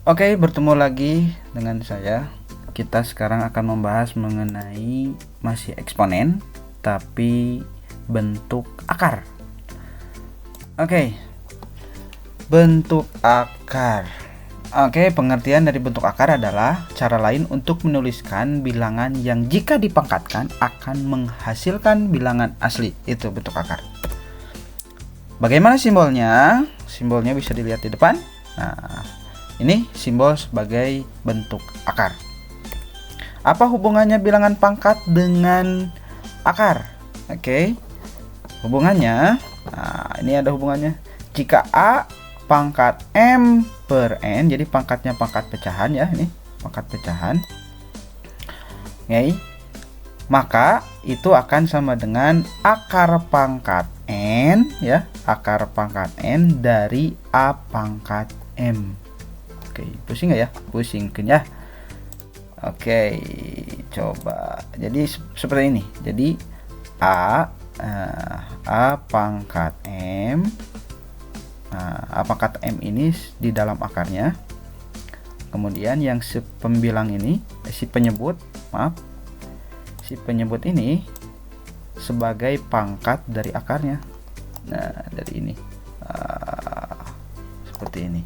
Oke, bertemu lagi dengan saya. Kita sekarang akan membahas mengenai masih eksponen, tapi bentuk akar. Oke, bentuk akar. Oke, pengertian dari bentuk akar adalah cara lain untuk menuliskan bilangan yang jika dipangkatkan akan menghasilkan bilangan asli. Itu bentuk akar. Bagaimana simbolnya? Simbolnya bisa dilihat di depan. Nah, ini simbol sebagai bentuk akar. Apa hubungannya bilangan pangkat dengan akar? Oke, hubungannya, nah ini ada hubungannya. Jika A pangkat M per N, jadi pangkatnya pangkat pecahan ya, ini pangkat pecahan. Oke, maka itu akan sama dengan akar pangkat N ya, akar pangkat N dari A pangkat M. Oke, pusing nggak ya? Pusing kan ya? Oke, coba. Jadi seperti ini. Jadi A pangkat M. A pangkat M ini di dalam akarnya. Kemudian yang pembilang ini, si penyebut ini sebagai pangkat dari akarnya. Nah, dari ini. Seperti ini.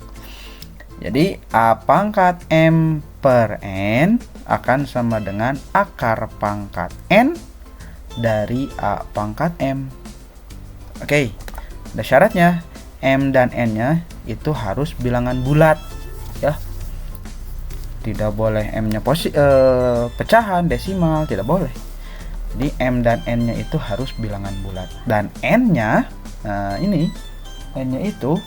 Jadi A pangkat M per N akan sama dengan akar pangkat N dari A pangkat M. Oke, ada syaratnya. M dan N-nya itu harus bilangan bulat ya. Tidak boleh M-nya pecahan, desimal, tidak boleh. Jadi M dan N-nya itu harus bilangan bulat. Dan N-nya, ini N-nya itu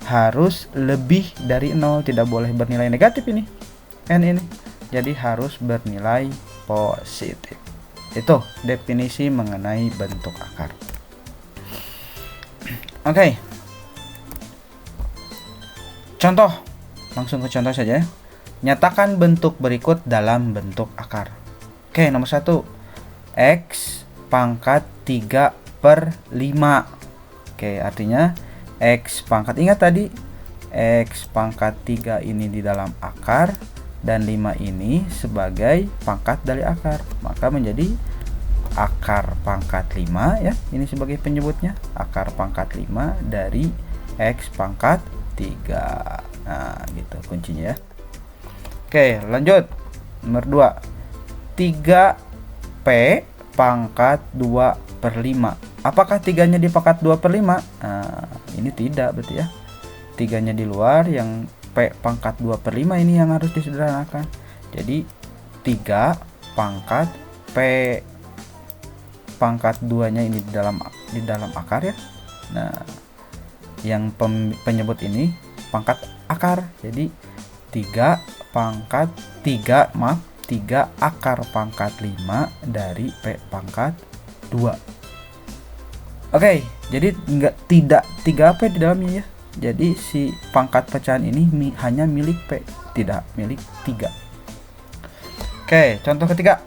harus lebih dari 0, tidak boleh bernilai negatif ini. N ini. Jadi harus bernilai positif. Itu definisi mengenai bentuk akar. Oke. Contoh, langsung ke contoh saja. Nyatakan bentuk berikut dalam bentuk akar. Oke, nomor 1. X pangkat 3 per 5. Oke, artinya X pangkat, ingat tadi X pangkat 3 ini di dalam akar dan 5 ini sebagai pangkat dari akar, maka menjadi akar pangkat 5 ya, ini sebagai penyebutnya, akar pangkat 5 dari X pangkat 3. Nah gitu kuncinya ya. Oke, lanjut. Nomor 2. 3P pangkat 2 per 5. Apakah 3-nya di pangkat 2 per 5? Nah, ini tidak berarti ya. 3-nya di luar, yang P pangkat 2 per 5 ini yang harus disederhanakan. Jadi 3 pangkat P pangkat 2-nya ini di dalam akar ya. Nah, yang penyebut ini pangkat akar. Jadi 3 akar pangkat 5 dari P pangkat 2. Oke, jadi tidak 3P di dalamnya ya. Jadi si pangkat pecahan ini hanya milik P, tidak milik 3. Oke, contoh ketiga.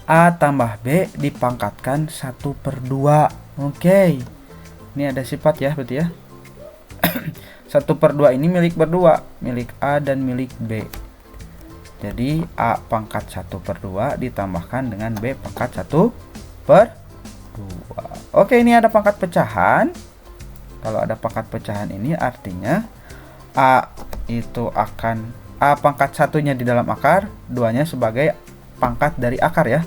A tambah B dipangkatkan 1/2. Oke, ini ada sifat ya berarti ya. 1/2 ini milik berdua, milik A dan milik B. Jadi A pangkat 1/2 ditambahkan dengan B pangkat 1/2. Oke, ini ada pangkat pecahan. Kalau ada pangkat pecahan ini artinya A itu akan A pangkat 1-nya di dalam akar, 2-nya sebagai pangkat dari akar ya.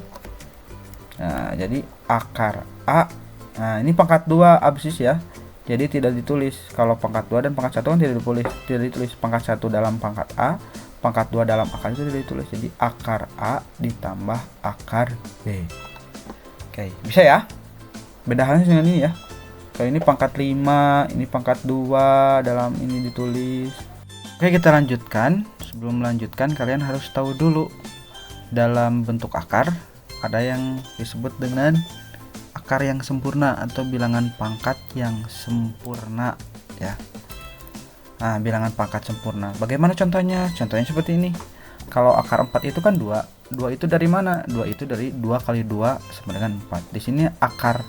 Nah, jadi akar A. Nah, ini pangkat 2 absis ya. Jadi tidak ditulis. Kalau pangkat 2 dan pangkat 1 kan tidak ditulis. Pangkat 1 dalam pangkat A, pangkat 2 dalam akar itu tidak ditulis. Jadi akar A ditambah akar B. Oke, bisa ya? Beda halnya dengan ini ya. Kalau ini pangkat 5, ini pangkat 2 dalam ini ditulis. Oke, kita lanjutkan. Sebelum melanjutkan, kalian harus tahu dulu dalam bentuk akar ada yang disebut dengan akar yang sempurna atau bilangan pangkat yang sempurna ya. Nah, bilangan pangkat sempurna. Bagaimana contohnya? Contohnya seperti ini. Kalau akar 4 itu kan 2. 2 itu dari mana? 2 itu dari 2 kali 2 sama dengan 4. Di sini akar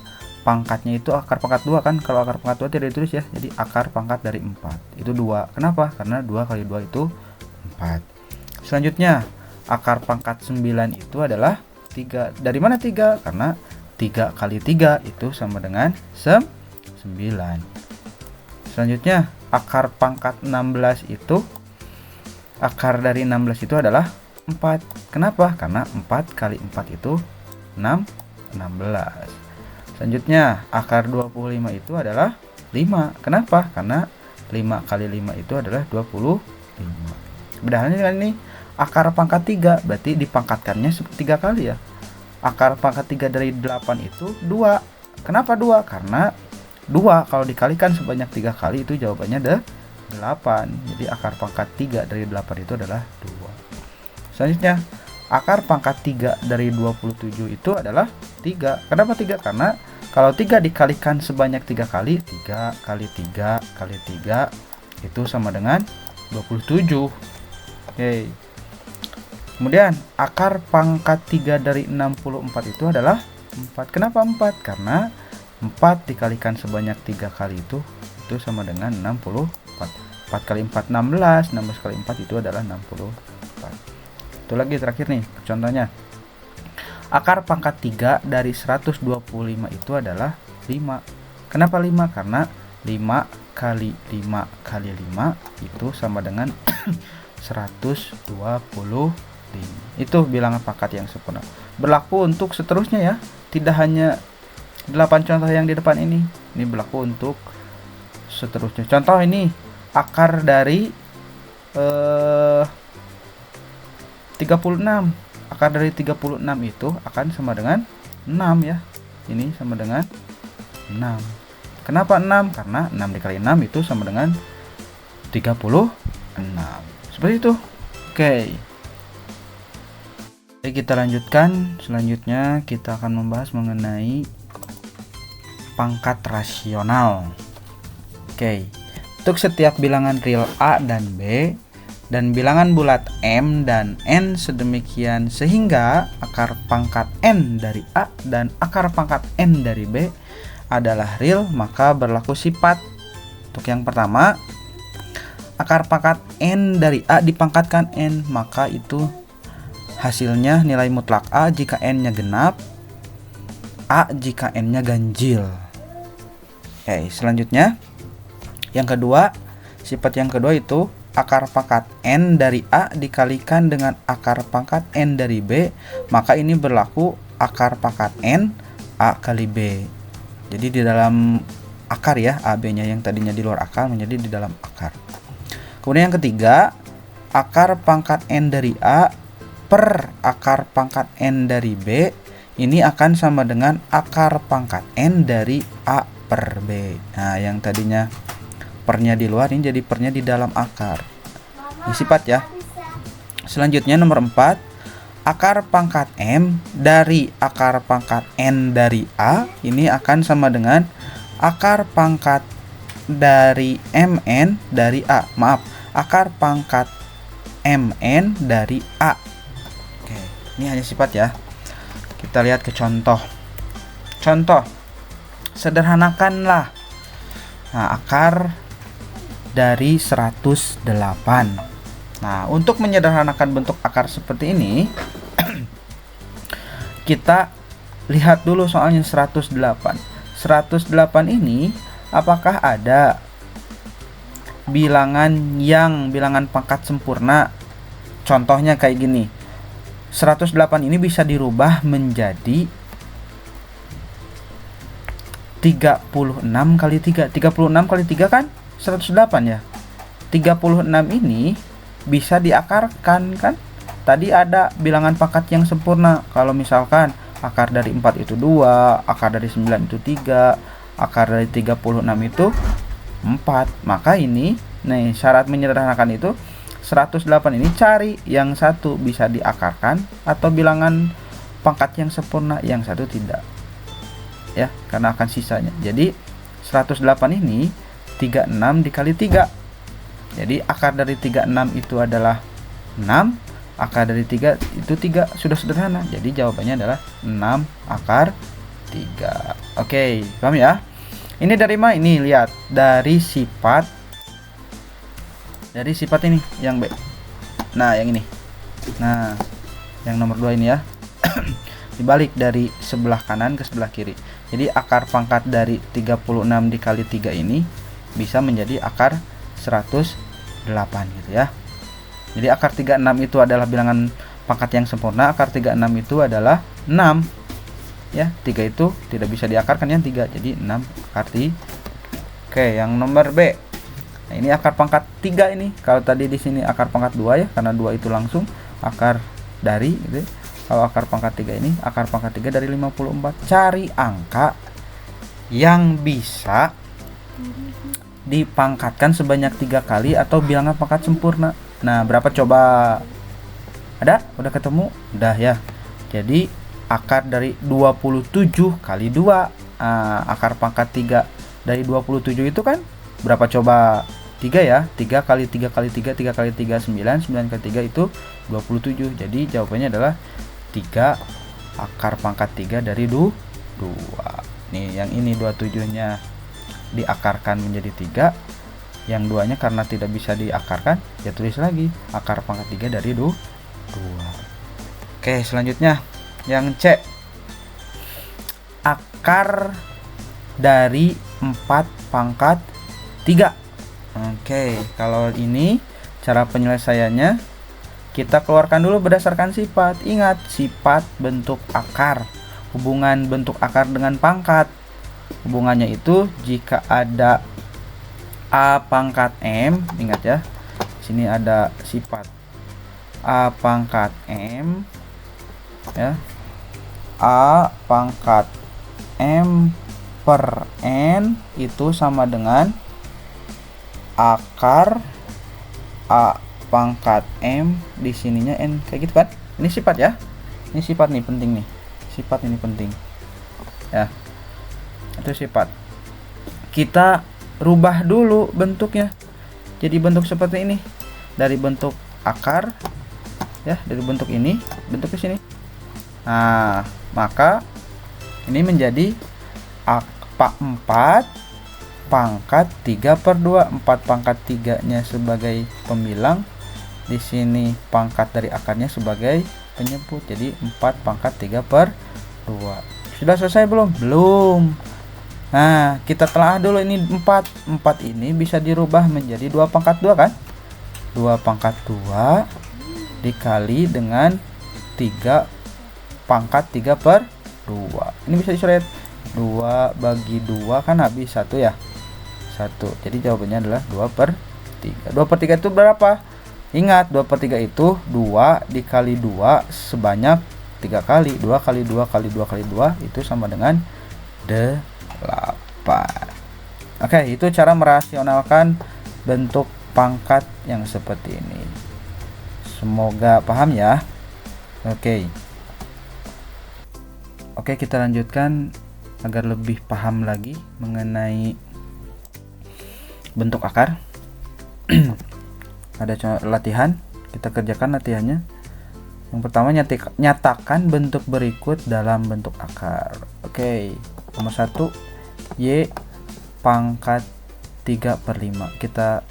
pangkatnya itu akar pangkat 2 kan. Kalau akar pangkat 2 tidak ditulis ya. Jadi akar pangkat dari 4 itu 2. Kenapa? Karena 2 kali 2 itu 4. Selanjutnya akar pangkat 9 itu adalah 3. Dari mana 3? Karena 3 kali 3 itu sama dengan 9. Selanjutnya akar pangkat 16 itu, akar dari 16 itu adalah 4. Kenapa? Karena 4 kali 4 itu 16. Selanjutnya akar 25 itu adalah 5. Kenapa? Karena 5 kali 5 itu adalah 25. Bedanya dengan ini akar pangkat 3, berarti dipangkatkannya 3 kali ya. Akar pangkat 3 dari 8 itu 2. Kenapa 2? Karena 2 kalau dikalikan sebanyak 3 kali itu jawabannya 8. Jadi akar pangkat 3 dari 8 itu adalah 2. Selanjutnya akar pangkat 3 dari 27 itu adalah 3. Kenapa 3? Karena kalau 3 dikalikan sebanyak 3 kali, 3 kali 3 kali 3 itu sama dengan 27. Oke. Kemudian akar pangkat 3 dari 64 itu adalah 4. Kenapa 4? Karena 4 dikalikan sebanyak 3 kali itu sama dengan 64. 4 kali 4 16, 16 kali 4 itu adalah 64. Itu lagi terakhir nih contohnya. Akar pangkat 3 dari 125 itu adalah 5. Kenapa 5? Karena 5 kali 5 kali 5 itu sama dengan 125. Itu bilangan pangkat yang sempurna. Berlaku untuk seterusnya ya. Tidak hanya 8 contoh yang di depan ini. Ini berlaku untuk seterusnya. Contoh ini akar dari 36. Akar dari 36 itu akan sama dengan 6 ya. Ini sama dengan 6. Kenapa 6? Karena 6 dikali 6 itu sama dengan 36. Seperti itu. Oke. Jadi kita lanjutkan. Selanjutnya kita akan membahas mengenai pangkat rasional. Oke. Untuk setiap bilangan real A dan B dan bilangan bulat M dan N sedemikian sehingga akar pangkat N dari A dan akar pangkat N dari B adalah real, maka berlaku sifat. Untuk yang pertama, akar pangkat N dari A dipangkatkan N, maka itu hasilnya nilai mutlak A jika N-nya genap, A jika N-nya ganjil. Oke, selanjutnya yang kedua, sifat yang kedua itu akar pangkat N dari A dikalikan dengan akar pangkat N dari B, maka ini berlaku akar pangkat N A kali B. Jadi di dalam akar ya, AB-nya yang tadinya di luar akar menjadi di dalam akar. Kemudian yang ketiga, akar pangkat N dari A per akar pangkat N dari B ini akan sama dengan akar pangkat N dari A per B. Nah, yang tadinya pernya di luar ini jadi pernya di dalam akar. Ini sifat ya. Selanjutnya nomor 4, akar pangkat M dari akar pangkat N dari A ini akan sama dengan akar pangkat dari MN dari A. Maaf, akar pangkat MN dari A. Oke, ini hanya sifat ya. Kita lihat ke contoh. Contoh, sederhanakanlah. Nah, akar dari 108. Nah, untuk menyederhanakan bentuk akar seperti ini kita lihat dulu soalnya 108. 108 ini apakah ada bilangan pangkat sempurna? Contohnya kayak gini. 108 ini bisa dirubah menjadi 36 kali 3. 36 kali 3 kan 108 ya. 36 ini bisa diakarkan kan? Tadi ada bilangan pangkat yang sempurna. Kalau misalkan akar dari 4 itu 2, akar dari 9 itu 3, akar dari 36 itu 4. Maka ini nih syarat menyederhanakan itu 108 ini cari yang satu bisa diakarkan atau bilangan pangkat yang sempurna, yang satu tidak. Ya, karena akan sisanya. Jadi 108 ini 36 dikali 3. Jadi akar dari 36 itu adalah 6, akar dari 3 itu 3. Sudah sederhana. Jadi jawabannya adalah 6 akar 3. Oke, paham ya? Ini dari mana? Ini lihat dari sifat ini yang B. Nah, yang ini. Nah, yang nomor 2 ini ya. Dibalik dari sebelah kanan ke sebelah kiri. Jadi akar pangkat dari 36 dikali 3 ini bisa menjadi akar 108 gitu ya. Jadi akar 36 itu adalah bilangan pangkat yang sempurna. Akar 36 itu adalah 6. Ya, 3 itu tidak bisa diakarkan yang 3. Jadi 6 akar 3. Oke, yang nomor B. Nah, ini akar pangkat 3 ini. Kalau tadi di sini akar pangkat 2 ya, karena 2 itu langsung akar dari gitu. Kalau akar pangkat 3 ini akar pangkat 3 dari 54. Cari angka yang bisa dipangkatkan sebanyak 3 kali atau bilangan pangkat sempurna. Nah, berapa coba? Ada? Udah ketemu? Udah ya. Jadi akar dari 27 kali 2. Akar pangkat 3 dari 27 itu kan berapa coba? 3 ya. 3 kali 3 kali 3, 3 kali 3 9, 9 kali 3 itu 27. Jadi jawabannya adalah 3 akar pangkat 3 dari 2. Nih, yang ini 27-nya diakarkan menjadi 3. Yang 2-nya karena tidak bisa diakarkan, ya tulis lagi akar pangkat 3 dari 2. Oke, selanjutnya yang C. Akar dari 4 pangkat 3. Oke, kalau ini cara penyelesaiannya kita keluarkan dulu berdasarkan sifat. Ingat, sifat bentuk akar. Hubungan bentuk akar dengan pangkat. Hubungannya itu jika ada A pangkat M, ingat ya. Sini ada sifat A pangkat M ya. A pangkat M per N itu sama dengan akar A pangkat M di sininya N, kayak gitu kan. Ini sifat ya. Ini sifat nih, penting nih. Sifat ini penting. Ya. Itu sifat. Kita rubah dulu bentuknya. Jadi bentuk seperti ini. Dari bentuk akar ya, dari bentuk ini, bentuk ke sini. Nah, maka ini menjadi 4 pangkat 3 per 2. 4 pangkat 3-nya sebagai pembilang. Di sini pangkat dari akarnya sebagai penyebut. Jadi 4 pangkat 3 per 2. Sudah selesai belum? Belum. Nah, kita telah dulu ini 4. 4 ini bisa dirubah menjadi 2 pangkat 2 kan? 2 pangkat 2 dikali dengan 3 pangkat 3 per 2. Ini bisa dicoret. 2 bagi 2 kan habis 1 ya. 1. Jadi jawabannya adalah 2 per 3. 2 per 3 itu berapa? Ingat, 2 per 3 itu 2 dikali 2 sebanyak 3 kali. 2 kali 2 kali 2 kali 2 itu sama dengan 8. Oke, itu cara merasionalkan bentuk pangkat yang seperti ini. Semoga paham ya. Oke, kita lanjutkan agar lebih paham lagi mengenai bentuk akar. Ada latihan, kita kerjakan latihannya. Yang pertama, nyatakan bentuk berikut dalam bentuk akar. Oke, nomor 1, Y pangkat 3 per 5. Kita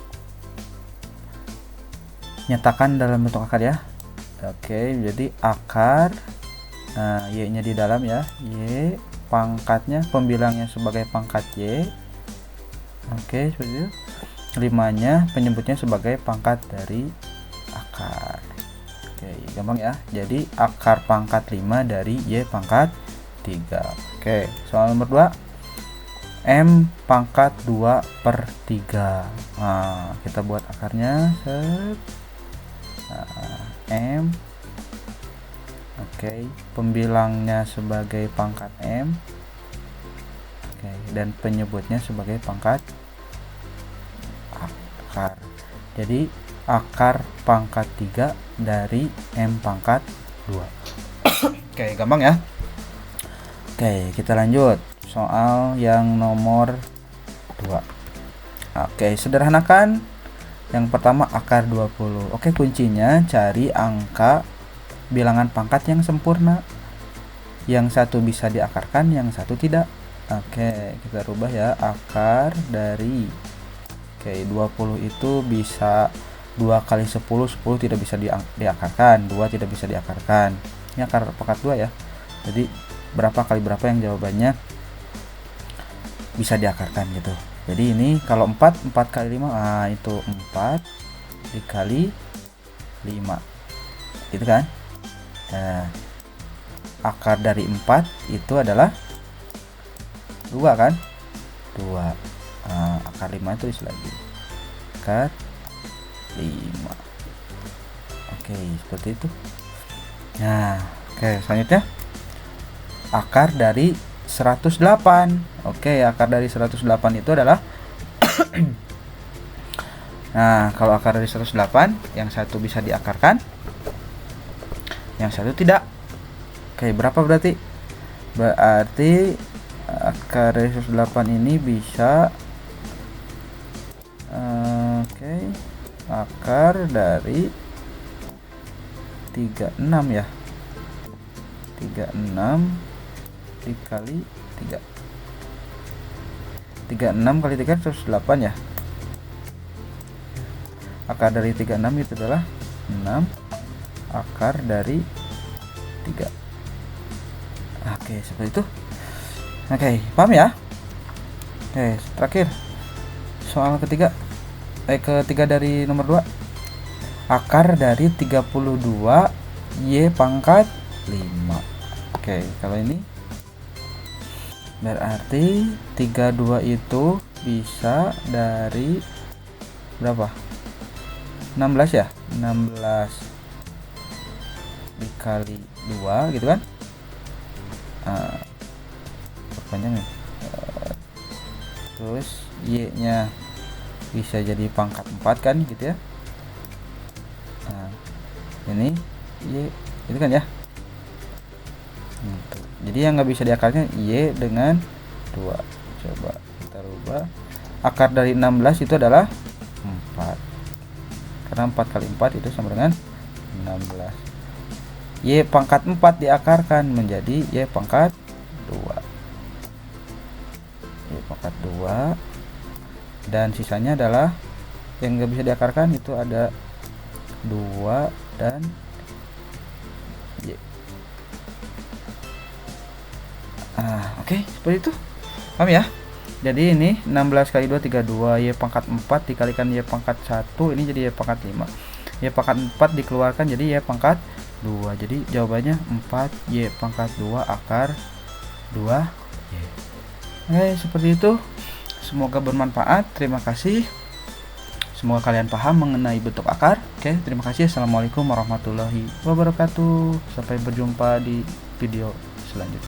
nyatakan dalam bentuk akar ya. Oke, jadi akar, nah Y nya di dalam ya. Y pangkatnya, pembilangnya sebagai pangkat Y. Oke, seperti itu. 5-nya penyebutnya sebagai pangkat dari akar. Oke, gampang ya. Jadi akar pangkat 5 dari Y pangkat 3. Oke, soal nomor 2. M pangkat 2 per 3. Nah, kita buat akarnya. M. Oke, pembilangnya sebagai pangkat M. Oke, dan penyebutnya sebagai pangkat akar. Jadi akar pangkat 3 dari M pangkat 2. Oke, gampang ya. Oke, kita lanjut soal yang nomor 2. Oke, sederhanakan. Yang pertama akar 20. Oke, kuncinya cari angka bilangan pangkat yang sempurna. Yang satu bisa diakarkan, yang satu tidak. Oke, kita rubah ya, akar dari 20 itu bisa 2 kali 10 tidak bisa diakarkan, 2 tidak bisa diakarkan. Ini akar pangkat 2 ya. Jadi berapa kali berapa yang jawabannya bisa diakarkan gitu. Jadi ini kalau 4 kali 5, itu 4 dikali 5 gitu kan. Nah, akar dari 4 itu adalah 2 kan, 2. Akar 5 itu isi lagi, akar 5. Oke, seperti itu. Nah, oke, selanjutnya akar dari 108. Oke, akar dari 108 itu adalah nah, kalau akar dari 108, yang satu bisa diakarkan, yang satu tidak. Oke, berapa berarti? Berarti akar dari 108 ini bisa akar dari 36 ya. 36 dikali 3. 36 kali 3 108 ya. Akar dari 36 itu adalah 6 akar dari 3. Oke, seperti itu. Oke, paham ya? Oke, terakhir soal ketiga dari nomor 2. Akar dari 32 Y pangkat 5. Oke, kalau ini berarti 32 itu bisa dari berapa? 16 ya? 16 dikali 2 gitu kan? Panjang ya. Terus Y nya bisa jadi pangkat 4 kan gitu ya. Nah, ini Y itu kan ya. Jadi yang nggak bisa diakarnya Y dengan 2. Coba kita rubah. Akar dari 16 itu adalah 4, karena 4 kali 4 itu sama dengan 16. Y pangkat 4 diakarkan menjadi Y pangkat 2. Y pangkat 2. Dan sisanya adalah yang nggak bisa diakarkan, itu ada 2 dan Y. Oke, seperti itu. Paham ya? Jadi ini 16 kali 2 32, Y pangkat 4 dikalikan Y pangkat 1, ini jadi Y pangkat 5. Y pangkat 4 dikeluarkan jadi Y pangkat 2. Jadi jawabannya 4 Y pangkat 2 akar 2 Y. Oke, seperti itu. Semoga bermanfaat. Terima kasih. Semoga kalian paham mengenai bentuk akar. Oke, terima kasih. Assalamualaikum warahmatullahi wabarakatuh. Sampai berjumpa di video selanjutnya.